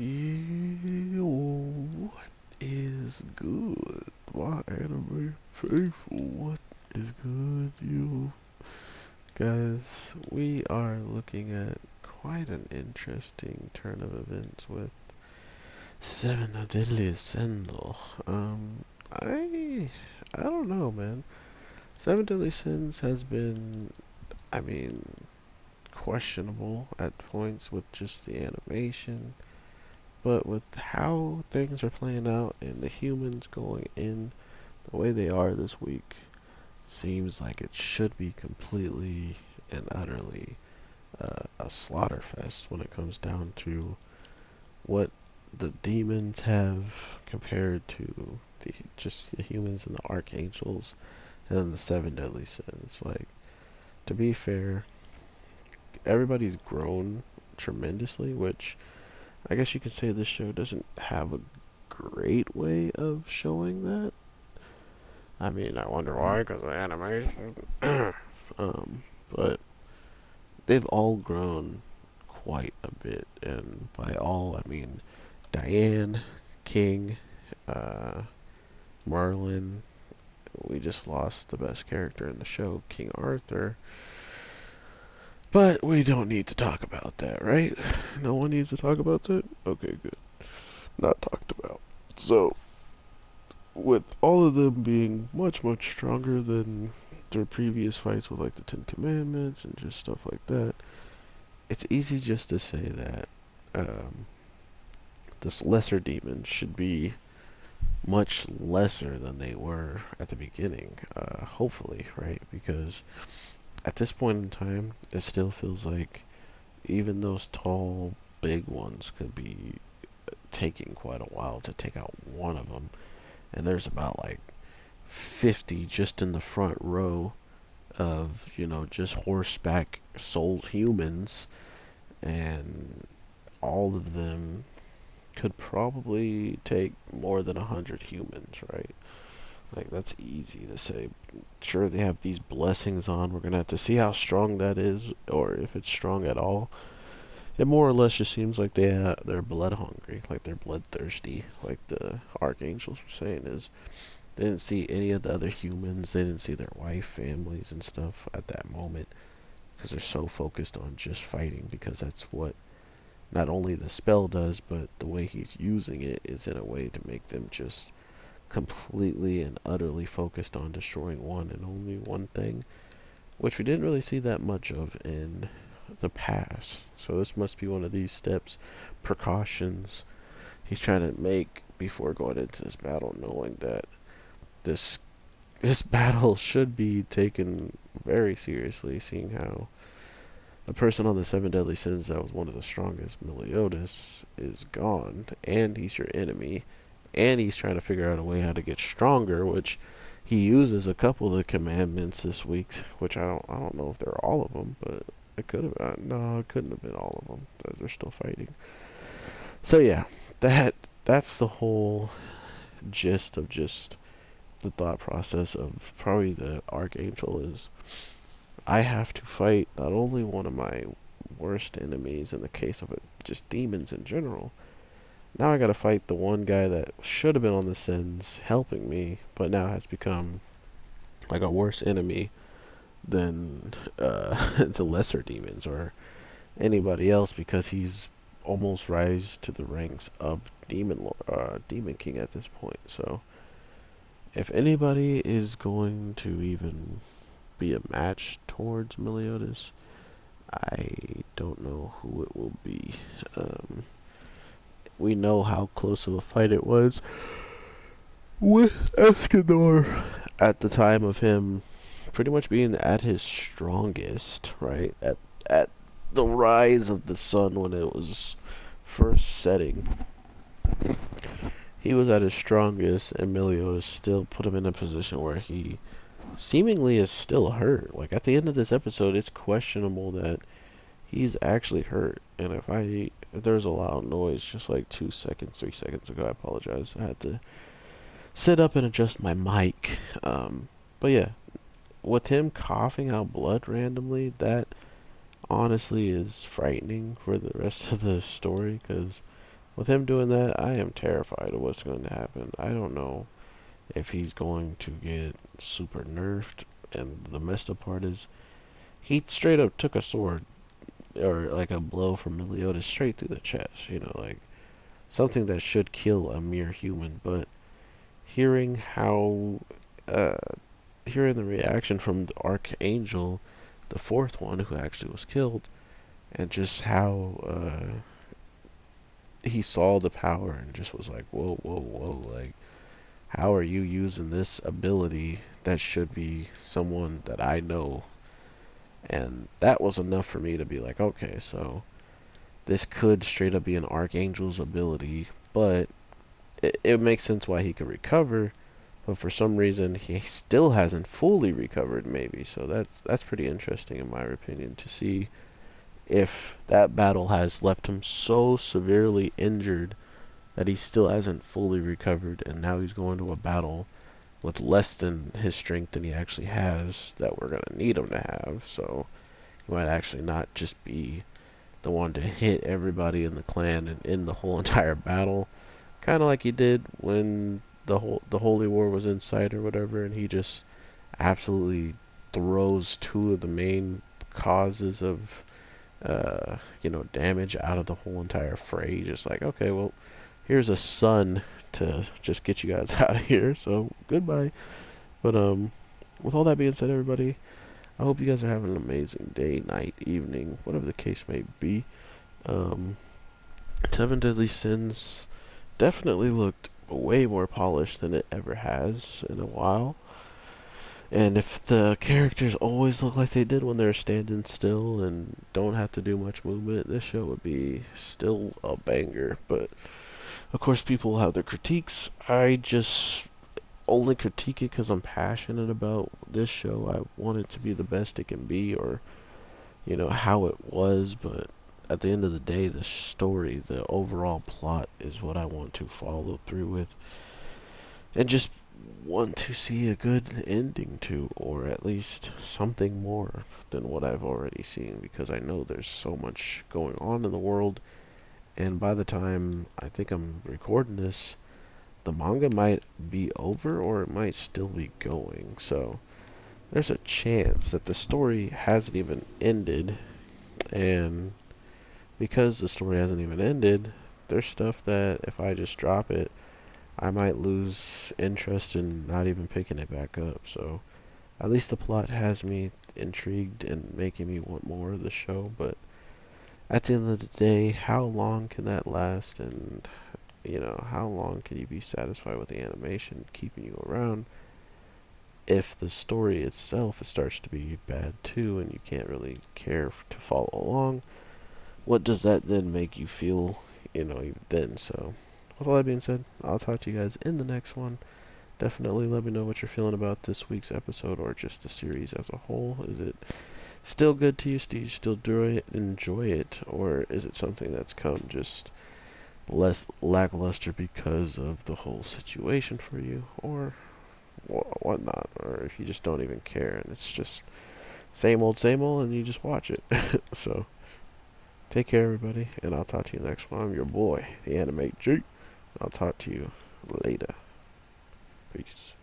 Yo, what is good? My anime faithful, what is good, you guys? We are looking at quite an interesting turn of events with Seven of Deadly Sins. Um, I, I don't know, man. Seven Deadly Sins has been, I mean, questionable at points with just the animation. But with how things are playing out and the humans going in the way they are this week, seems like it should be completely and utterly a slaughter fest when it comes down to what the demons have compared to just the humans and the archangels and then the seven deadly sins. Like, to be fair, everybody's grown tremendously, which I guess you could say this show doesn't have a great way of showing that. I mean, I wonder why, because of animation. But they've all grown quite a bit, and by all, I mean Diane, King, uh, Merlin. We just lost the best character in the show, King Arthur. But we don't need to talk about that, right? No one needs to talk about that? Okay, good. Not talked about. So, with all of them being much, much stronger than their previous fights with like the Ten Commandments and just stuff like that, it's easy just to say that um, this lesser demon should be much lesser than they were at the beginning. Hopefully, right? Because at this point in time, it still feels like even those tall, big ones could be taking quite a while to take out one of them. And there's about like 50 just in the front row of, just horseback sold humans, and all of them could probably take more than 100 humans, right? Like, that's easy to say. Sure, they have these blessings on. We're gonna have to see how strong that is, or if it's strong at all. It more or less just seems like they're blood hungry, like they're bloodthirsty, like the archangels were saying. Is they didn't see any of the other humans. They didn't see their wife, families, and stuff at that moment because they're so focused on just fighting. Because that's what not only the spell does, but the way he's using it is in a way to make them just completely and utterly focused on destroying one and only one thing, which we didn't really see that much of in the past. So this must be one of these steps, precautions he's trying to make before going into this battle, knowing that this this battle should be taken very seriously, seeing how the person on the seven deadly sins that was one of the strongest, Meliodas, is gone, and he's your enemy, and he's trying to figure out a way how to get stronger, which he uses a couple of the commandments this week, which I don't know if they're all of them, but it could have no, it couldn't have been all of them. They're still fighting. So yeah, that's the whole gist of just the thought process of probably the archangel is I have to fight not only one of my worst enemies in the case of it, just demons in general. Now I gotta fight the one guy that should have been on the sins helping me, but now has become like a worse enemy than the lesser demons or anybody else because he's almost rise to the ranks of demon king at this point. So if anybody is going to even be a match towards Meliodas, I don't know who it will be. Um, we know how close of a fight it was with Escanor at the time of him pretty much being at his strongest, right? At the rise of the sun when it was first setting. He was at his strongest, and Meliodas still put him in a position where he seemingly is still hurt. Like, at the end of this episode, it's questionable that he's actually hurt. And if there's a loud noise just like 2 seconds, 3 seconds ago, I apologize. I had to sit up and adjust my mic. But yeah, with him coughing out blood randomly, that honestly is frightening for the rest of the story because with him doing that, I am terrified of what's going to happen. I don't know if he's going to get super nerfed, and the messed up part is he straight up took a sword or like a blow from Meliodas straight through the chest, like something that should kill a mere human. But hearing how, uh, hearing the reaction from the Archangel, the fourth one who actually was killed, and just how he saw the power and just was like, whoa, whoa, whoa, like, how are you using this ability that should be someone that I know? And that was enough for me to be like, okay, so this could straight up be an Archangel's ability, but it makes sense why he could recover, but for some reason he still hasn't fully recovered maybe. So that's pretty interesting in my opinion to see if that battle has left him so severely injured that he still hasn't fully recovered, and now he's going to a battle with less than his strength than he actually has that we're going to need him to have. So he might actually not just be the one to hit everybody in the clan and end the whole entire battle, kind of like he did when the Holy War was in sight or whatever, and he just absolutely throws two of the main causes of damage out of the whole entire fray. Just like, okay, well, here's a sun to just get you guys out of here. So goodbye. But with all that being said, everybody, I hope you guys are having an amazing day, night, evening, whatever the case may be. Um, Seven Deadly Sins definitely looked way more polished than it ever has in a while. And if the characters always look like they did when they're standing still and don't have to do much movement, this show would be still a banger. But of course, people have their critiques. I just only critique it because I'm passionate about this show. I want it to be the best it can be, or how it was. But at the end of the day, the story, the overall plot is what I want to follow through with, and just want to see a good ending to, or at least something more than what I've already seen, because I know there's so much going on in the world, and by the time I think I'm recording this, the manga might be over or it might still be going. So there's a chance that the story hasn't even ended, and because the story hasn't even ended, there's stuff that if I just drop it, I might lose interest in not even picking it back up. So at least the plot has me intrigued and making me want more of the show. But at the end of the day, how long can that last? And how long can you be satisfied with the animation keeping you around if the story itself starts to be bad too, and you can't really care to follow along? What does that then make you feel, even then? So with all that being said, I'll talk to you guys in the next one. Definitely let me know what you're feeling about this week's episode, or just the series as a whole. Is it still good to you? Do you still enjoy it? Or is it something that's come just less lackluster because of the whole situation for you? Or whatnot? Or if you just don't even care and it's just same old, and you just watch it. So, take care, everybody, and I'll talk to you next one. I'm your boy, the Anime G. I'll talk to you later. Peace.